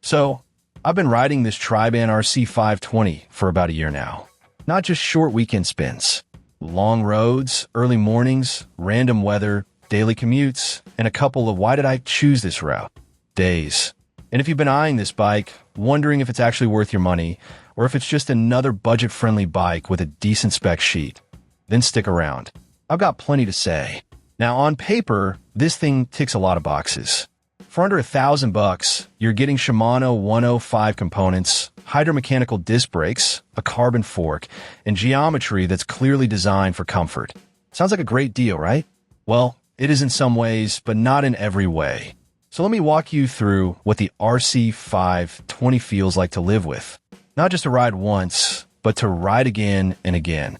So, I've been riding this Triban RC 520 for about a year now. Not just short weekend spins. Long roads, early mornings, random weather, daily commutes, and a couple of why did I choose this route? Days. And if you've been eyeing this bike, wondering if it's actually worth your money, or if it's just another budget-friendly bike with a decent spec sheet, then stick around. I've got plenty to say. Now, on paper, this thing ticks a lot of boxes. For under $1,000, you're getting Shimano 105 components, hydromechanical disc brakes, a carbon fork, and geometry that's clearly designed for comfort. Sounds like a great deal, right? Well, it is in some ways, but not in every way. So let me walk you through what the RC 520 feels like to live with. Not just to ride once, but to ride again and again.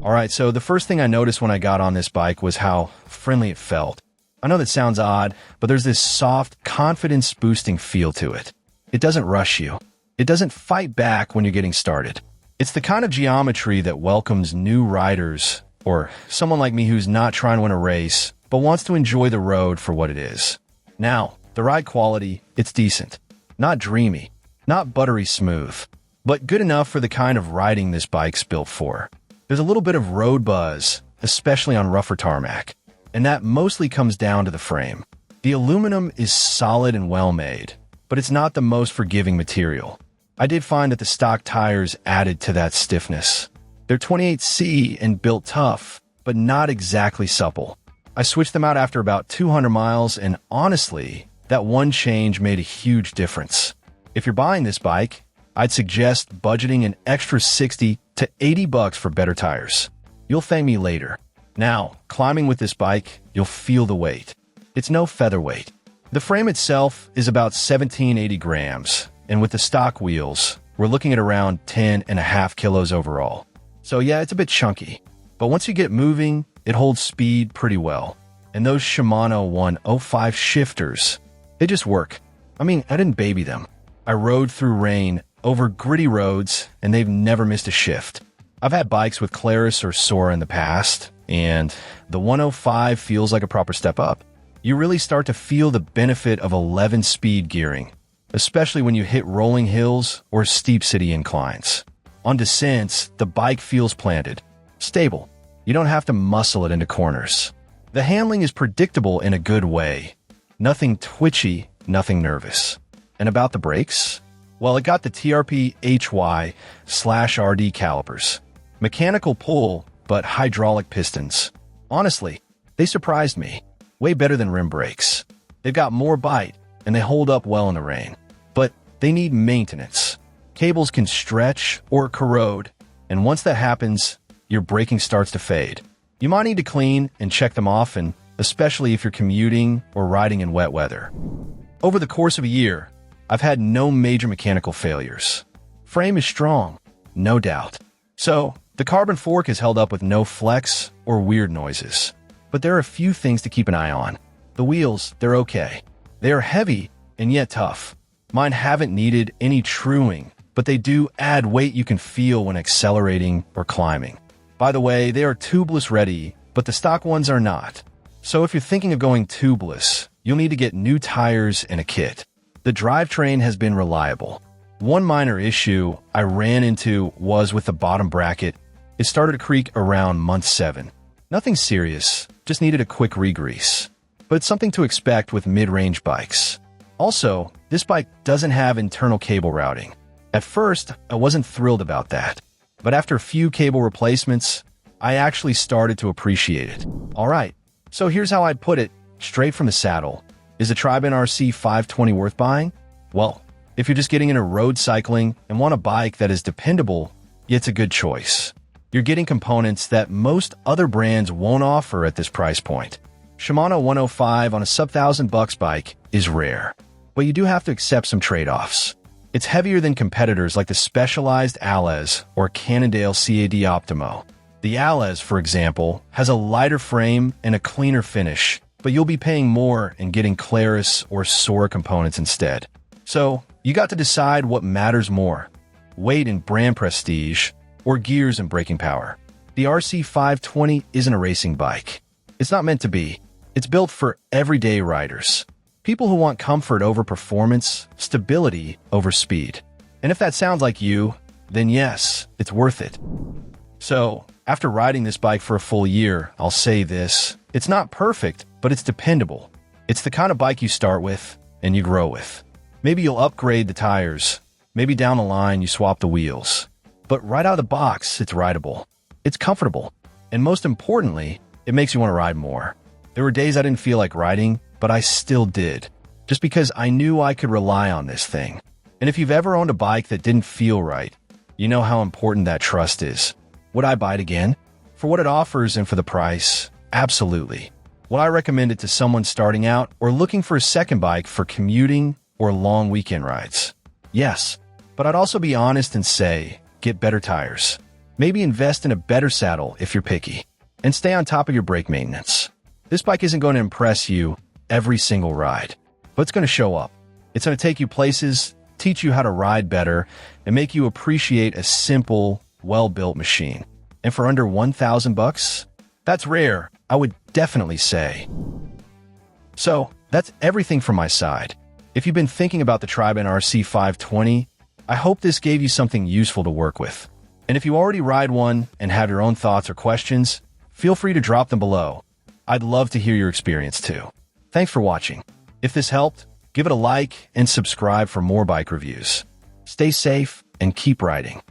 Alright, so the first thing I noticed when I got on this bike was how friendly it felt. I know that sounds odd, but there's this soft, confidence-boosting feel to it. It doesn't rush you. It doesn't fight back when you're getting started. It's the kind of geometry that welcomes new riders, or someone like me who's not trying to win a race, but wants to enjoy the road for what it is. Now, the ride quality, it's decent. Not dreamy, not buttery smooth, but good enough for the kind of riding this bike's built for. There's a little bit of road buzz, especially on rougher tarmac, and that mostly comes down to the frame. The aluminum is solid and well-made, but it's not the most forgiving material. I did find that the stock tires added to that stiffness. They're 28C and built tough, but not exactly supple. I switched them out after about 200 miles, and honestly, that one change made a huge difference. If you're buying this bike, I'd suggest budgeting an extra $60 to $80 for better tires. You'll thank me later. Now, climbing with this bike, you'll feel the weight. It's no featherweight. The frame itself is about 1780 grams, and with the stock wheels, we're looking at around 10.5 kilos overall. So yeah, it's a bit chunky, but once you get moving, it holds speed pretty well. And those Shimano 105 shifters, they just work. I mean, I didn't baby them. I rode through rain, over gritty roads, and they've never missed a shift. I've had bikes with Claris or Sora in the past, and the 105 feels like a proper step up. You really start to feel the benefit of 11-speed gearing, especially when you hit rolling hills or steep city inclines. On descents, the bike feels planted, stable. You don't have to muscle it into corners. The handling is predictable in a good way. Nothing twitchy, nothing nervous. And about the brakes? Well, it got the TRP HY/RD calipers. Mechanical pull, but hydraulic pistons. Honestly, they surprised me. Way better than rim brakes. They've got more bite, and they hold up well in the rain. But they need maintenance. Cables can stretch or corrode, and once that happens, your braking starts to fade. You might need to clean and check them often, especially if you're commuting or riding in wet weather. Over the course of a year, I've had no major mechanical failures. Frame is strong, no doubt. So, the carbon fork is held up with no flex or weird noises. But there are a few things to keep an eye on. The wheels, they're okay. They are heavy and yet tough. Mine haven't needed any truing, but they do add weight you can feel when accelerating or climbing. By the way, they are tubeless ready, but the stock ones are not. So if you're thinking of going tubeless, you'll need to get new tires and a kit. The drivetrain has been reliable. One minor issue I ran into was with the bottom bracket. It started to creak around month 7. Nothing serious, just needed a quick re-grease. But it's something to expect with mid-range bikes. Also, this bike doesn't have internal cable routing. At first, I wasn't thrilled about that. But after a few cable replacements, I actually started to appreciate it. Alright, so here's how I'd put it, straight from the saddle. Is a Triban RC 520 worth buying? Well, if you're just getting into road cycling and want a bike that is dependable, it's a good choice. You're getting components that most other brands won't offer at this price point. Shimano 105 on a sub-$1,000 bike is rare, but you do have to accept some trade-offs. It's heavier than competitors like the specialized Allez or Cannondale CAAD Optimo. The Allez, for example, has a lighter frame and a cleaner finish, but you'll be paying more and getting Claris or Sora components instead. So, you got to decide what matters more, weight and brand prestige, or gears and braking power. The RC 520 isn't a racing bike. It's not meant to be. It's built for everyday riders. People who want comfort over performance, stability over speed. And if that sounds like you, then yes, it's worth it. So, after riding this bike for a full year, I'll say this. It's not perfect, but it's dependable. It's the kind of bike you start with and you grow with. Maybe you'll upgrade the tires. Maybe down the line you swap the wheels. But right out of the box, it's rideable. It's comfortable. And most importantly, it makes you want to ride more. There were days I didn't feel like riding, but I still did. Just because I knew I could rely on this thing. And if you've ever owned a bike that didn't feel right, you know how important that trust is. Would I buy it again? For what it offers and for the price? Absolutely. Would I recommend it to someone starting out or looking for a second bike for commuting or long weekend rides? Yes. But I'd also be honest and say, get better tires. Maybe invest in a better saddle if you're picky. And stay on top of your brake maintenance. This bike isn't going to impress you every single ride, but it's going to show up. It's going to take you places, teach you how to ride better, and make you appreciate a simple, well-built machine. And for under $1,000, that's rare, I would definitely say. So, that's everything from my side. If you've been thinking about the Triban RC 520, I hope this gave you something useful to work with. And if you already ride one and have your own thoughts or questions, feel free to drop them below. I'd love to hear your experience too. Thanks for watching. If this helped, give it a like and subscribe for more bike reviews. Stay safe and keep riding.